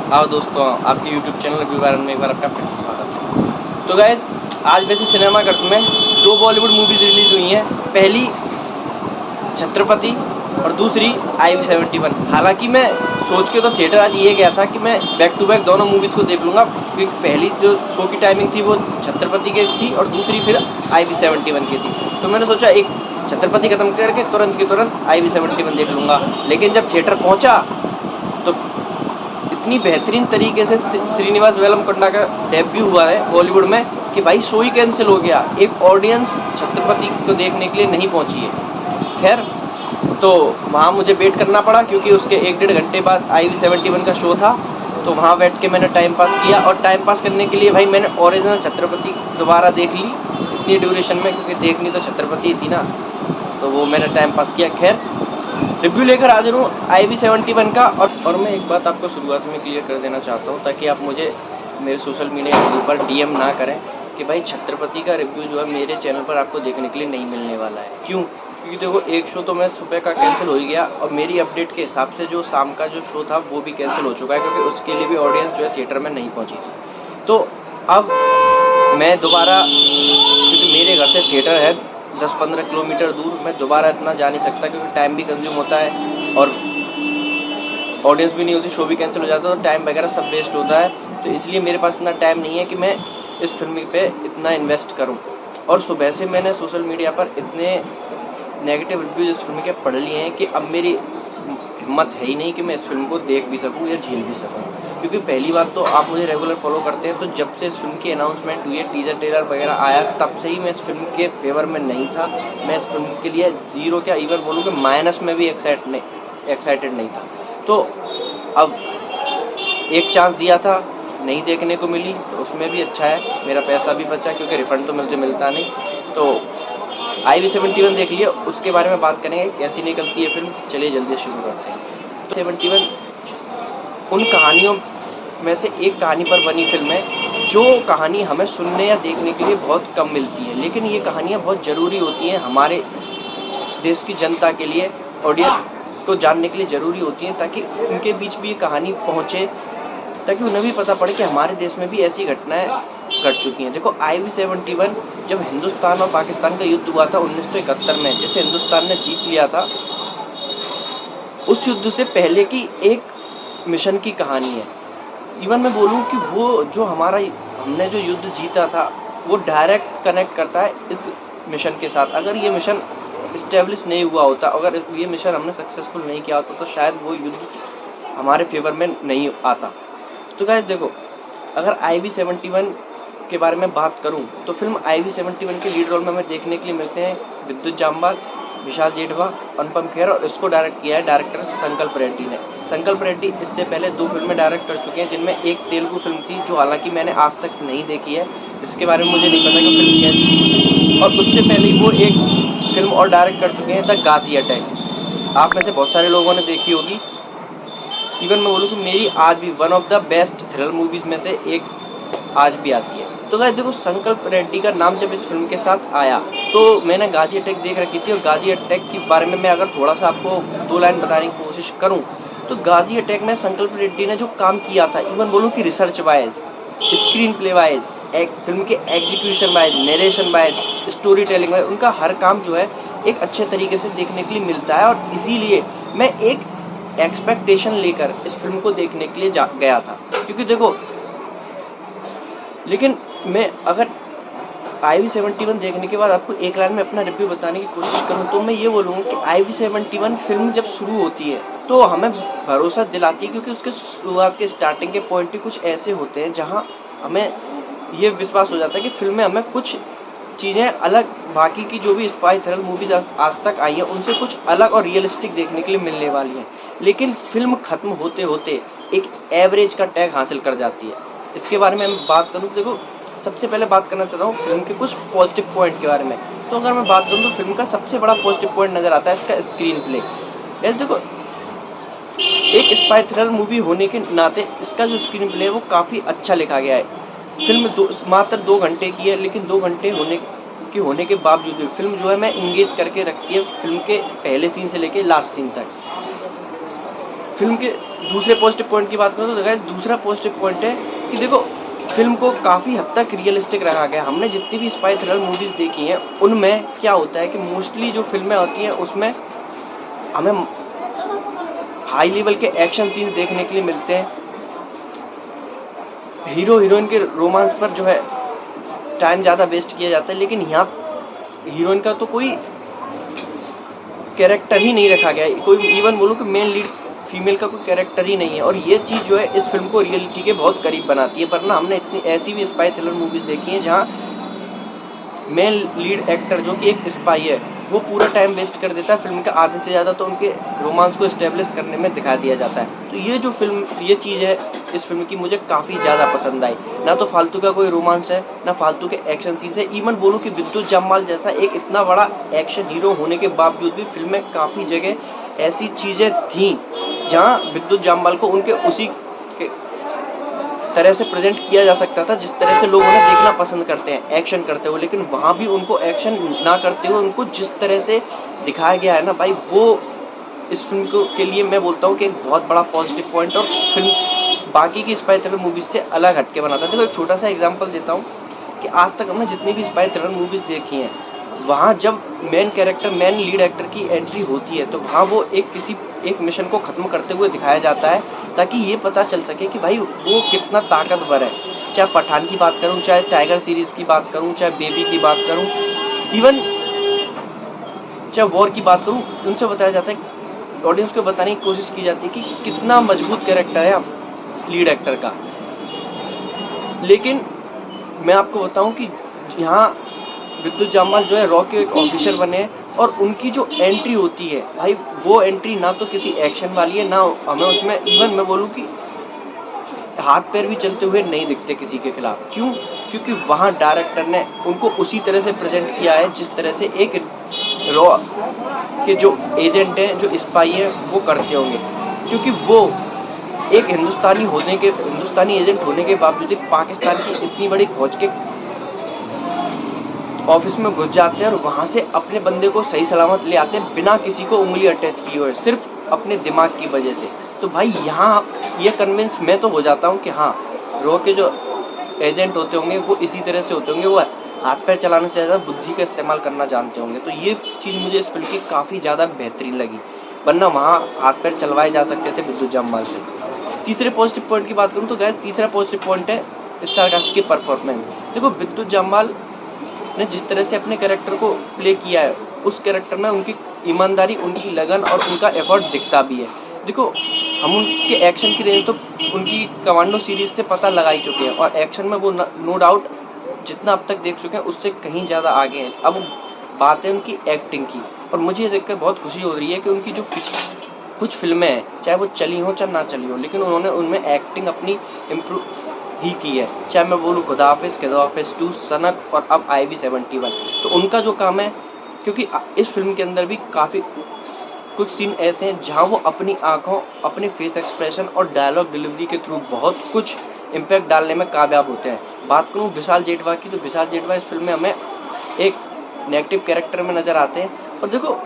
आओ दोस्तों, आपके YouTube चैनल रिव्यू वायरल में एक बार आपका फिर से स्वागत है। तो गाइज, आज वैसे सिनेमा घर में 2 बॉलीवुड मूवीज रिलीज हुई हैं। पहली छत्रपति और दूसरी IV71। हालांकि मैं सोच के तो थिएटर आज ये गया था कि मैं बैक टू बैक दोनों मूवीज़ को देख लूँगा, क्योंकि पहली जो शो की टाइमिंग थी वो छत्रपति की थी और दूसरी फिर IV71 की थी। तो मैंने सोचा एक छत्रपति खत्म करके तुरंत की तुरंत IV71 देख लूँगा। लेकिन जब थिएटर पहुँचा तो इतनी बेहतरीन तरीके से श्रीनिवास वेलमकोंडा का डेब्यू हुआ है बॉलीवुड में कि भाई शो ही कैंसिल हो गया। एक ऑडियंस छत्रपति को देखने के लिए नहीं पहुंची है। खैर, तो वहाँ मुझे वेट करना पड़ा क्योंकि उसके 1-1.5 घंटे बाद IV71 का शो था। तो वहाँ बैठ के मैंने टाइम पास किया, और टाइम पास करने के लिए भाई मैंने ओरिजिनल छत्रपति दोबारा देख ली इतनी ड्यूरेशन में, क्योंकि देखनी तो छत्रपति थी ना, तो वो मैंने टाइम पास किया। खैर, रिव्यू लेकर हाजिर हूँ IV71 का। और मैं एक बात आपको शुरुआत में क्लियर कर देना चाहता हूँ, ताकि आप मुझे मेरे सोशल मीडिया हैंडल पर DM ना करें कि भाई छत्रपति का रिव्यू जो है मेरे चैनल पर आपको देखने के लिए नहीं मिलने वाला है। क्यों? क्योंकि देखो, एक शो तो मैं सुबह का कैंसिल हो ही गया, और मेरी अपडेट के हिसाब से जो शाम का जो शो था वो भी कैंसिल हो चुका है, क्योंकि उसके लिए भी ऑडियंस जो है थिएटर में नहीं पहुँची थी। तो अब मैं दोबारा, क्योंकि मेरे घर से थिएटर है 10-15 किलोमीटर दूर, मैं दोबारा इतना जा नहीं सकता, क्योंकि टाइम भी कंज्यूम होता है और ऑडियंस भी नहीं होती, शो भी कैंसिल हो जाता है, तो टाइम वगैरह सब वेस्ट होता है। तो इसलिए मेरे पास इतना टाइम नहीं है कि मैं इस फिल्म पे इतना इन्वेस्ट करूं। और सुबह से मैंने सोशल मीडिया पर इतने नेगेटिव रिव्यूज इस फिल्म के पढ़ लिए हैं कि अब मेरी हिम्मत है ही नहीं कि मैं इस फिल्म को देख भी सकूं या झेल भी सकूं। क्योंकि पहली बात तो आप मुझे रेगुलर फॉलो करते हैं, तो जब से इस फिल्म की अनाउंसमेंट हुई है, टीजर ट्रेलर वगैरह आया, तब से ही मैं इस फिल्म के फेवर में नहीं था। मैं इस फिल्म के लिए जीरो क्या इवन बोलूँ कि माइनस में भी एक्साइटेड नहीं था। तो अब एक चांस दिया था, नहीं देखने को मिली, तो उसमें भी अच्छा है, मेरा पैसा भी बचा, क्योंकि रिफंड तो मुझे मिलता नहीं। तो IV71 देख लिया, उसके बारे में बात करेंगे कैसी निकलती है फिल्म। चलिए जल्दी शुरू करते हैं। तो 71 उन कहानियों में से एक कहानी पर बनी फिल्म है, जो कहानी हमें सुनने या देखने के लिए बहुत कम मिलती है, लेकिन ये कहानियाँ बहुत ज़रूरी होती हैं हमारे देश की जनता के लिए, ऑडियंस को जानने के लिए ज़रूरी होती हैं, ताकि उनके बीच भी ये कहानी पहुँचे, ताकि उन्हें भी पता पड़े कि हमारे देश में भी ऐसी घटनाएं घट चुकी हैं। देखो, IV71 जब हिंदुस्तान और पाकिस्तान का युद्ध हुआ था 1971 में, जिसे हिंदुस्तान ने जीत लिया था, उस युद्ध से पहले की एक मिशन की कहानी है। इवन मैं बोलूँ कि वो जो हमने जो युद्ध जीता था, वो डायरेक्ट कनेक्ट करता है इस मिशन के साथ। अगर ये मिशन इस्टेब्लिश नहीं हुआ होता, अगर ये मिशन हमने सक्सेसफुल नहीं किया होता, तो शायद वो युद्ध हमारे फेवर में नहीं आता। तो गाइस देखो, अगर IV71 के बारे में बात करूं, तो फिल्म IV71 के लीड रोल में हमें देखने के लिए मिलते हैं विद्युत जामवाल, विशाल जेठवा, अनुपम खेर, और इसको डायरेक्ट किया है डायरेक्टर संकल्प रेड्डी ने। संकल्प रेड्डी इससे पहले 2 फिल्में डायरेक्ट कर चुके हैं, जिनमें एक तेलुगु फिल्म थी, जो हालांकि मैंने आज तक नहीं देखी है, इसके बारे में मुझे नहीं पता कि फिल्म कैसी, और उससे पहले वो एक फिल्म और डायरेक्ट कर चुके हैं, द गाजी अटैक। आप में से बहुत सारे लोगों ने देखी होगी। इवन मैं बोलूँ कि मेरी आज भी one of the best thriller movies में से एक आज भी आती है। तो गाइस देखो, संकल्प रेड्डी का नाम जब इस फिल्म के साथ आया, तो मैंने गाजी अटैक देख रखी थी, और गाजी अटैक के बारे में मैं अगर थोड़ा सा आपको 2 लाइन बताने की कोशिश करूं, तो गाजी अटैक में संकल्प रेड्डी ने जो काम किया था, इवन बोलूँ कि research wise, screen play wise, एक फिल्म के execution wise, narration wise, story telling wise, उनका हर काम जो है एक अच्छे तरीके से देखने के लिए मिलता है। और इसीलिए मैं एक एक्सपेक्टेशन लेकर इस फिल्म को देखने के लिए गया था। क्योंकि देखो, लेकिन मैं अगर IV71 देखने के बाद आपको एक लाइन में अपना रिव्यू बताने की कोशिश करूं, तो मैं ये बोलूँगा कि IV71 फिल्म जब शुरू होती है तो हमें भरोसा दिलाती है, क्योंकि उसके शुरुआत के स्टार्टिंग के पॉइंट ही कुछ ऐसे होते हैं जहां हमें ये विश्वास हो जाता है कि फिल्म में हमें कुछ चीज़ें अलग, बाकी की जो भी स्पाई थ्रिलर मूवीज आज तक आई हैं, उनसे कुछ अलग और रियलिस्टिक देखने के लिए मिलने वाली हैं। लेकिन फिल्म खत्म होते होते एक एवरेज का टैग हासिल कर जाती है। इसके बारे में मैं बात करूँ, देखो सबसे पहले बात करना चाहता हूँ फिल्म के कुछ पॉजिटिव पॉइंट के बारे में। तो अगर मैं बात करूँ तो फिल्म का सबसे बड़ा पॉजिटिव पॉइंट नज़र आता है इसका स्क्रीन प्ले। ऐसे देखो, एक स्पाई थ्रिलर मूवी होने के नाते इसका जो स्क्रीन प्ले है वो काफ़ी अच्छा लिखा गया है। फिल्म मात्र 2 घंटे की है, लेकिन 2 घंटे होने के बावजूद भी फिल्म जो है मैं इंगेज करके रखती है, फिल्म के पहले सीन से लेके लास्ट सीन तक। फिल्म के दूसरे पॉजिटिव पॉइंट की बात करूँ तो गाइस दूसरा पॉजिटिव पॉइंट है कि देखो फिल्म को काफ़ी हद तक रियलिस्टिक रखा गया। हमने जितनी भी स्पाई थ्रिलर मूवीज़ देखी हैं उनमें क्या होता है कि मोस्टली जो फिल्में होती हैं उसमें हमें हाई लेवल के एक्शन सीन्स देखने के लिए मिलते हैं, हीरो हीरोइन के रोमांस पर जो है टाइम ज़्यादा वेस्ट किया जाता है, लेकिन यहाँ हीरोइन का तो कोई कैरेक्टर ही नहीं रखा गया है, कोई इवन बोलूँ कि मेन लीड फीमेल का कोई कैरेक्टर ही नहीं है। और ये चीज़ जो है इस फिल्म को रियलिटी के बहुत करीब बनाती है। वरना हमने इतनी ऐसी भी स्पाई थ्रिलर मूवीज़ देखी हैं जहाँ मेन लीड एक्टर जो कि एक स्पाई है वो पूरा टाइम वेस्ट कर देता है, फिल्म का आधे से ज़्यादा तो उनके रोमांस को इस्टेब्लिश करने में दिखा दिया जाता है। तो ये जो ये चीज़ है इस फिल्म की मुझे काफ़ी ज़्यादा पसंद आई। ना तो फालतू का कोई रोमांस है, ना फालतू के एक्शन सीन्स है। इवन बोलूँ कि विद्युत जामवाल जैसा एक इतना बड़ा एक्शन हीरो होने के बावजूद भी फिल्म में काफ़ी जगह ऐसी चीज़ें थीं जहाँ विद्युत जामवाल को उनके उसी तरह से प्रेजेंट किया जा सकता था जिस तरह से लोग उन्हें देखना पसंद करते हैं एक्शन करते हुए, लेकिन वहाँ भी उनको एक्शन ना करते हुए उनको जिस तरह से दिखाया गया है ना भाई, वो इस फिल्म को के लिए मैं बोलता हूँ कि एक बहुत बड़ा पॉजिटिव पॉइंट और फिल्म बाकी की स्पाई थ्रिलर मूवीज़ से अलग हटके बनाता है। देखो एक छोटा सा एग्जाम्पल देता हूँ कि आज तक हमने जितनी भी स्पाई थ्रिलर मूवीज़ देखी हैं वहाँ जब मेन लीड एक्टर की एंट्री होती है तो वहाँ वो एक मिशन को ख़त्म करते हुए दिखाया जाता है ताकि ये पता चल सके कि भाई वो कितना ताकतवर है। चाहे पठान की बात करूँ, चाहे टाइगर सीरीज़ की बात करूँ, चाहे बेबी की बात करूँ, इवन चाहे वॉर की बात करूँ, उनसे बताया जाता है, ऑडियंस को बताने की कोशिश की जाती है कि कितना मजबूत कैरेक्टर है लीड एक्टर का। लेकिन मैं आपको बताऊँ कि यहाँ विद्युत जामवाल जो है रॉ के एक ऑफिसर बने और उनकी जो एंट्री होती है भाई वो एंट्री ना तो किसी एक्शन वाली है, ना हमें उसमें इवन मैं बोलूँ कि हाथ पैर भी चलते हुए नहीं दिखते किसी के खिलाफ। क्यों? क्योंकि वहाँ डायरेक्टर ने उनको उसी तरह से प्रेजेंट किया है जिस तरह से एक रॉ के जो एजेंट हैं, जो स्पाई है वो करते होंगे। क्योंकि वो एक हिंदुस्तानी एजेंट होने के बावजूद पाकिस्तान की इतनी बड़ी फौज के ऑफिस में घुस जाते हैं और वहाँ से अपने बंदे को सही सलामत ले आते हैं बिना किसी को उंगली अटैच किए हुए, सिर्फ अपने दिमाग की वजह से। तो भाई यहाँ ये कन्विंस मैं तो हो जाता हूँ कि हाँ रॉ के जो एजेंट होते होंगे वो इसी तरह से होते होंगे, वो हाथ पैर चलाने से ज़्यादा बुद्धि का इस्तेमाल करना जानते होंगे। तो ये चीज़ मुझे इस फिल्म की काफ़ी ज़्यादा बेहतरीन लगी, वरना वहाँ हाथ पैर चलवाए जा सकते थे विद्युत जामवाल से। तीसरे पॉजिटिव पॉइंट की बात करूँ तो गाइस तीसरा पॉजिटिव पॉइंट है स्टार कास्ट की परफॉर्मेंस। देखो विद्युत जामवाल ने जिस तरह से अपने कैरेक्टर को प्ले किया है उस कैरेक्टर में उनकी ईमानदारी, उनकी लगन और उनका एफर्ट दिखता भी है। देखो हम उनके एक्शन की रेंज तो उनकी कमांडो सीरीज से पता लगा ही चुके हैं और एक्शन में वो नो डाउट जितना अब तक देख चुके हैं उससे कहीं ज़्यादा आगे हैं। अब बात है उनकी एक्टिंग की, और मुझे ये देखकर बहुत खुशी हो रही है कि उनकी जो कुछ फिल्में हैं चाहे वो चली हों चाहे ना चली हों, लेकिन उन्होंने उनमें एक्टिंग अपनी इम्प्रूव ही की है। चाहे मैं बोलूँ खुदा हाफिज़ 2, सनक और अब IV 71, तो उनका जो काम है, क्योंकि इस फिल्म के अंदर भी काफ़ी कुछ सीन ऐसे हैं जहाँ वो अपनी आँखों, अपने फेस एक्सप्रेशन और डायलॉग डिलीवरी के थ्रू बहुत कुछ इम्पैक्ट डालने में कामयाब होते हैं। बात करूँ विशाल जेठवा की, तो विशाल जेठवा इस फिल्म में हमें एक नेगेटिव कैरेक्टर में नज़र आते हैं। और देखो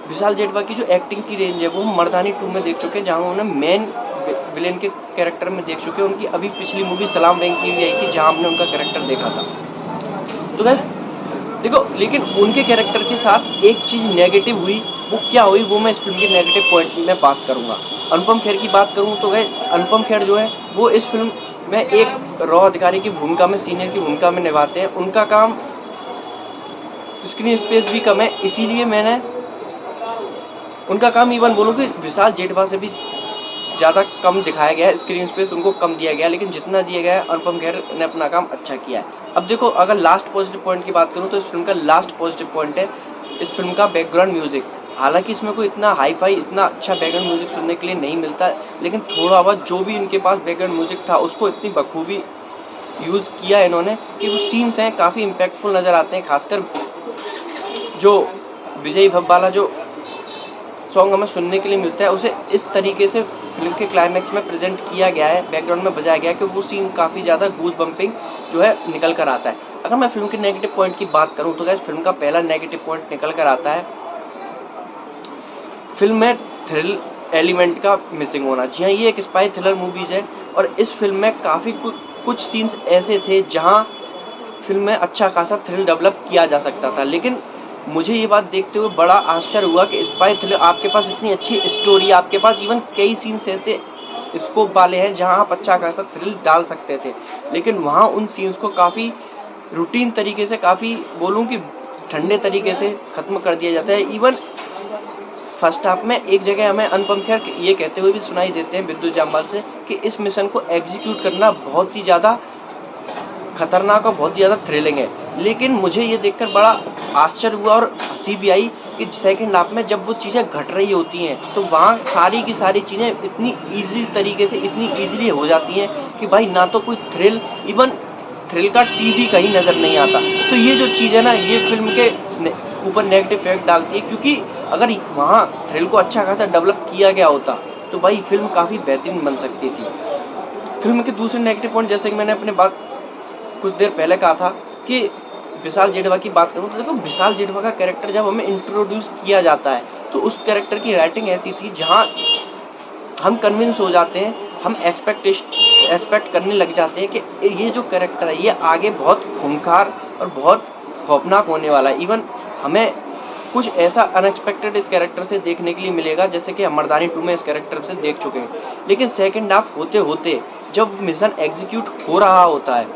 विशाल जेठवा की जो एक्टिंग की रेंज है वो हम मर्दानी 2 में देख चुके हैं, जहाँ उन्होंने मेन विलेन के कैरेक्टर में देख चुके हैं। उनकी अभी पिछली मूवी सलाम वेंकी भी आई थी जहाँ हमने उनका कैरेक्टर देखा था। तो गाइस देखो, लेकिन उनके कैरेक्टर के साथ एक चीज़ नेगेटिव हुई, वो क्या हुई वो मैं इस फिल्म के नेगेटिव पॉइंट में बात करूँगा। अनुपम खेर की बात करूँ तो गाइस अनुपम खेर जो है वो इस फिल्म में एक रॉ अधिकारी की भूमिका में, सीनियर की भूमिका में निभाते हैं। उनका काम स्क्रीन स्पेस भी कम है, इसीलिए मैंने उनका काम इवन बोलूँ कि विशाल जेठवा से भी ज़्यादा कम दिखाया गया है, स्क्रीन स्पेस उनको कम दिया गया है, लेकिन जितना दिया गया है अनुपम खेर ने अपना काम अच्छा किया है। अब देखो अगर लास्ट पॉजिटिव पॉइंट की बात करूँ तो इस फिल्म का लास्ट पॉजिटिव पॉइंट है इस फिल्म का बैकग्राउंड म्यूज़िक। हालांकि इसमें कोई इतना हाई फाई, इतना अच्छा बैकग्राउंड म्यूज़िक सुनने के लिए नहीं मिलता, लेकिन थोड़ा बहुत जो भी इनके पास बैकग्राउंड म्यूज़िक था उसको इतनी बखूबी यूज़ किया है इन्होंने कि वो सीन्स हैं काफ़ी इम्पैक्टफुल नज़र आते हैं। खासकर जो विजय भब्बाला जो सॉन्ग हमें सुनने के लिए मिलता है उसे इस तरीके से फिल्म के क्लाइमैक्स में प्रेजेंट किया गया है, बैकग्राउंड में बजाया गया है कि वो सीन काफ़ी ज़्यादा गूज बम्पिंग जो है निकल कर आता है। अगर मैं फिल्म के नेगेटिव पॉइंट की बात करूँ तो गाइस फिल्म का पहला नेगेटिव पॉइंट निकल कर आता है, फिल्म में एलिमेंट का मिसिंग होना। जी हाँ, ये एक स्पाई थ्रिलर मूवीज़ है और इस फिल्म में काफ़ी कुछ सीन्स ऐसे थे जहाँ फिल्म में अच्छा खासा थ्रिल डेवलप किया जा सकता था। लेकिन मुझे ये बात देखते हुए बड़ा आश्चर्य हुआ कि स्पाई थ्रिलर आपके पास इतनी अच्छी स्टोरी, आपके पास इवन कई सीन्स ऐसे स्कोप वाले हैं जहाँ आप अच्छा खासा थ्रिल डाल सकते थे, लेकिन वहाँ उन सीन्स को काफ़ी रूटीन तरीके से, काफ़ी बोलूँ कि ठंडे तरीके से ख़त्म कर दिया जाता है। इवन फर्स्ट हाफ में एक जगह हमें अनुपम खेर ये कहते हुए भी सुनाई देते हैं विद्युत जामवाल से कि इस मिशन को एग्जीक्यूट करना बहुत ही ज़्यादा खतरनाक और बहुत ज़्यादा थ्रिलिंग है। लेकिन मुझे ये देखकर बड़ा आश्चर्य हुआ और हंसी भी आई कि सेकंड हाफ में जब वो चीज़ें घट रही होती हैं तो वहाँ सारी की सारी चीज़ें इतनी ईजी तरीके से, इतनी ईजिली हो जाती हैं कि भाई ना तो कोई थ्रिल, इवन थ्रिल का टी भी कहीं नज़र नहीं आता। तो ये जो चीज़ है ना, ये फिल्म के ऊपर नेगेटिव इफेक्ट डालती है, क्योंकि अगर वहाँ थ्रिल को अच्छा खासा डेवलप किया गया होता तो भाई फिल्म काफ़ी बेहतरीन बन सकती थी। फिल्म के दूसरे नेगेटिव पॉइंट, जैसे कि मैंने अपने बात कुछ देर पहले कहा था कि विशाल जेठवा की बात करूँ तो देखो, विशाल जेठवा का कैरेक्टर जब हमें इंट्रोड्यूस किया जाता है तो उस कैरेक्टर की राइटिंग ऐसी थी जहाँ हम कन्विंस हो जाते हैं, हम एक्सपेक्ट करने लग जाते हैं कि ये जो कैरेक्टर है ये आगे बहुत खूंखार और बहुत खौफनाक होने वाला है। इवन हमें कुछ ऐसा अनएक्सपेक्टेड इस कैरेक्टर से देखने के लिए मिलेगा जैसे कि हम मर्दानी 2 में इस कैरेक्टर से देख चुके हैं। लेकिन सेकंड हाफ होते होते जब मिशन एग्जीक्यूट हो रहा होता है,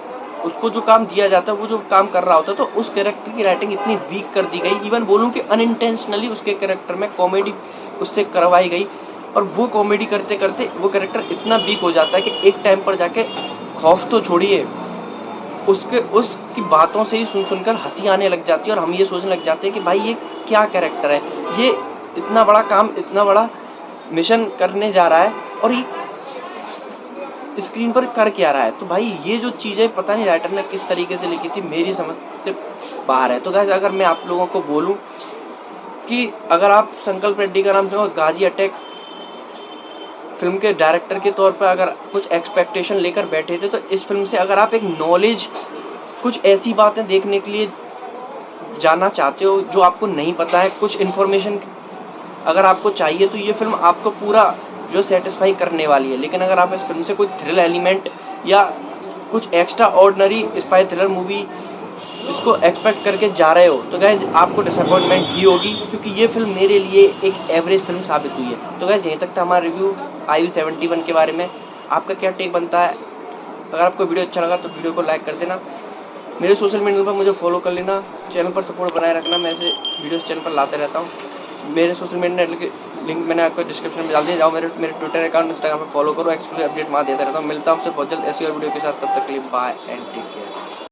उसको जो काम दिया जाता है, वो जो काम कर रहा होता है, तो उस कैरेक्टर की राइटिंग इतनी वीक कर दी गई, इवन बोलूँ कि अनइंटेंशनली उसके कैरेक्टर में कॉमेडी उससे करवाई गई और वो कॉमेडी करते करते वो कैरेक्टर इतना वीक हो जाता है कि एक टाइम पर जाके खौफ तो छोड़िए, उसकी बातों से ही सुनकर हंसी आने लग जाती है और हम ये सोचने लग जाते हैं कि भाई ये क्या कैरेक्टर है, ये इतना बड़ा काम, इतना बड़ा मिशन करने जा रहा है और ये स्क्रीन पर कर क्या रहा है। तो भाई ये जो चीज़ें पता नहीं राइटर ने किस तरीके से लिखी थी, मेरी समझ से बाहर है। तो गाइस, अगर मैं आप लोगों को बोलूँ कि अगर आप संकल्प रेड्डी का नाम सुनो, गाजी अटैक फिल्म के डायरेक्टर के तौर पर अगर कुछ एक्सपेक्टेशन लेकर बैठे थे, तो इस फिल्म से अगर आप एक नॉलेज, कुछ ऐसी बातें देखने के लिए जानना चाहते हो जो आपको नहीं पता है, कुछ इन्फॉर्मेशन अगर आपको चाहिए, तो ये फिल्म आपको पूरा जो सेटिस्फाई करने वाली है। लेकिन अगर आप इस फिल्म से कोई थ्रिल एलिमेंट या कुछ extra ordinary spy thriller movie इसको एक्सपेक्ट करके जा रहे हो तो गाइज आपको डिसअपॉइंटमेंट ही होगी, क्योंकि ये फिल्म मेरे लिए एक एवरेज फिल्म साबित हुई है। तो गाइज यहीं तक था हमारा रिव्यू IU-71 के बारे में। आपका क्या टेक बनता है? अगर आपको वीडियो अच्छा लगा तो वीडियो को लाइक कर देना, मेरे सोशल मीडिया पर मुझे फॉलो कर लेना, चैनल पर सपोर्ट बनाए रखना, मैं ऐसे वीडियोस चैनल पर लाते रहता हूँ। मेरे सोशल मीडिया लिंक मैंने आपको डिस्क्रिप्शन में डाल दिया, जाओ मेरे ट्विटर अकाउंट, इंस्टाग्राम पर फॉलो करो, एक्सक्लूसिव अपडेट वहाँ देता रहता हूँ। मिलता हूँ आपसे बहुत जल्द ऐसी और वीडियो के साथ, तब तक के लिए बाय एंड टेक केयर।